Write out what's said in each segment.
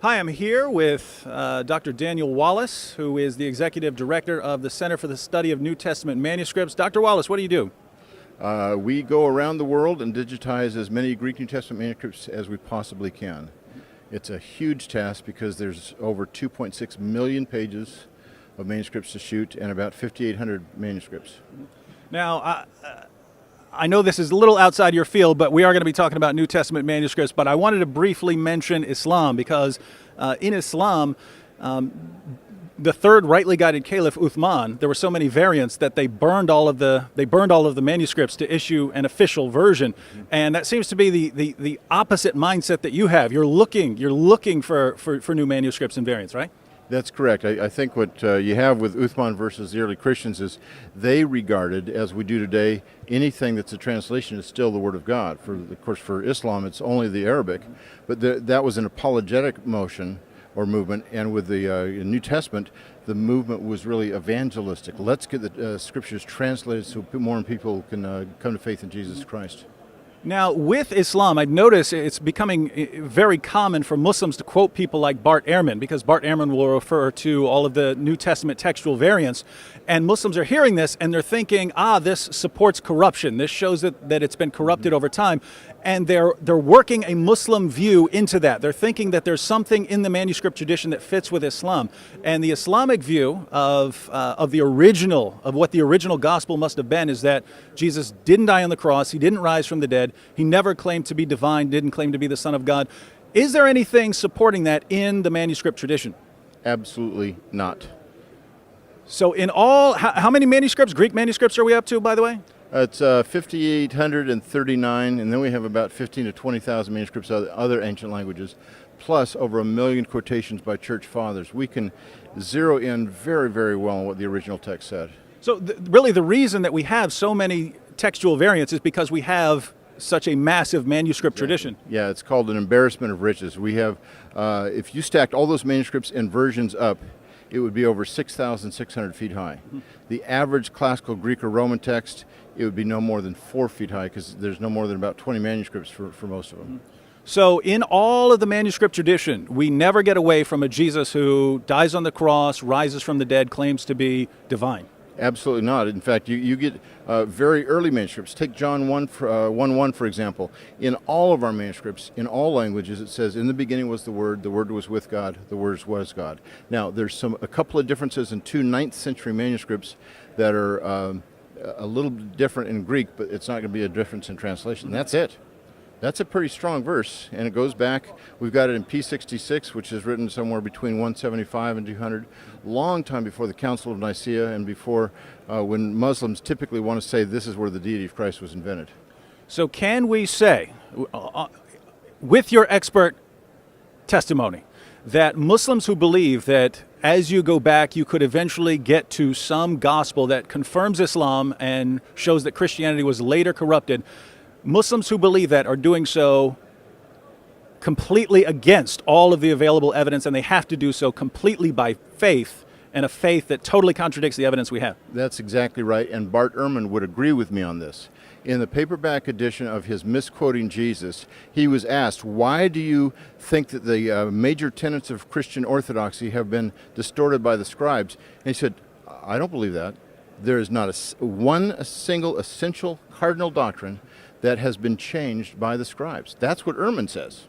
Hi, I'm here with Dr. Daniel Wallace, who is the Executive Director of the Center for the Study of New Testament Manuscripts. Dr. Wallace, what do you do? We go around the world and digitize as many Greek New Testament manuscripts as we possibly can. It's a huge task because there's over 2.6 million pages of manuscripts to shoot and about 5,800 manuscripts. Now, I know this is a little outside your field, but we are going to be talking about New Testament manuscripts, but I wanted to briefly mention Islam because in Islam, the third rightly guided caliph Uthman, there were so many variants that they burned all of the manuscripts to issue an official version, and that seems to be the opposite mindset that you have. You're looking for new manuscripts and variants, right? That's correct. I think what you have with Uthman versus the early Christians is they regarded, as we do today, anything that's a translation is still the Word of God. Of course, for Islam, it's only the Arabic, but that was an apologetic motion or movement, and with the New Testament, the movement was really evangelistic. Let's get the Scriptures translated so more people can come to faith in Jesus Christ. Now, with Islam, I've noticed it's becoming very common for Muslims to quote people like Bart Ehrman, because Bart Ehrman will refer to all of the New Testament textual variants, and Muslims are hearing this and they're thinking, this supports corruption. This shows that it's been corrupted over time, and they're working a Muslim view into that. They're thinking that there's something in the manuscript tradition that fits with Islam, and the Islamic view of what the original gospel must have been is that Jesus didn't die on the cross, he didn't rise from the dead. He never claimed to be divine, didn't claim to be the Son of God. Is there anything supporting that in the manuscript tradition? Absolutely not. So in all, how many manuscripts, Greek manuscripts, are we up to, by the way? It's 5,839, and then we have about 15 to 20,000 manuscripts of other ancient languages, plus over 1 million quotations by church fathers. We can zero in very, very well on what the original text said. So really the reason that we have so many textual variants is because we have such a massive manuscript tradition. Yeah, it's called an embarrassment of riches. We have, if you stacked all those manuscripts and versions up, it would be over 6,600 feet high. The average classical Greek or Roman text, it would be no more than 4 feet high because there's no more than about 20 manuscripts for most of them. So in all of the manuscript tradition, we never get away from a Jesus who dies on the cross, rises from the dead, claims to be divine. Absolutely not. In fact, you get very early manuscripts. Take John 1:1, for example. In all of our manuscripts, in all languages, it says, "In the beginning was the Word was with God, the Word was God." Now, there's a couple of differences in two 9th century manuscripts that are a little different in Greek, but it's not going to be a difference in translation. That's it. That's a pretty strong verse, and it goes back. We've got it in P66, which is written somewhere between 175 and 200, long time before the Council of Nicaea and before when Muslims typically want to say this is where the deity of Christ was invented. So can we say, with your expert testimony, that Muslims who believe that as you go back you could eventually get to some gospel that confirms Islam and shows that Christianity was later corrupted, Muslims who believe that are doing so completely against all of the available evidence, and they have to do so completely by faith, and a faith that totally contradicts the evidence we have? That's exactly right, and Bart Ehrman would agree with me on this. In the paperback edition of his Misquoting Jesus, he was asked, why do you think that the major tenets of Christian orthodoxy have been distorted by the scribes? And he said, I don't believe that. There is not a single essential cardinal doctrine that has been changed by the scribes. That's what Ehrman says.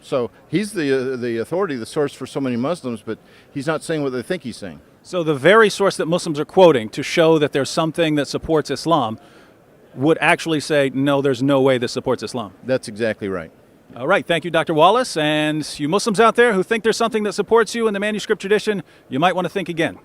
So he's the authority, the source for so many Muslims, but he's not saying what they think he's saying. So the very source that Muslims are quoting to show that there's something that supports Islam would actually say, no, there's no way this supports Islam. That's exactly right. All right, thank you, Dr. Wallace. And you Muslims out there who think there's something that supports you in the manuscript tradition, you might want to think again.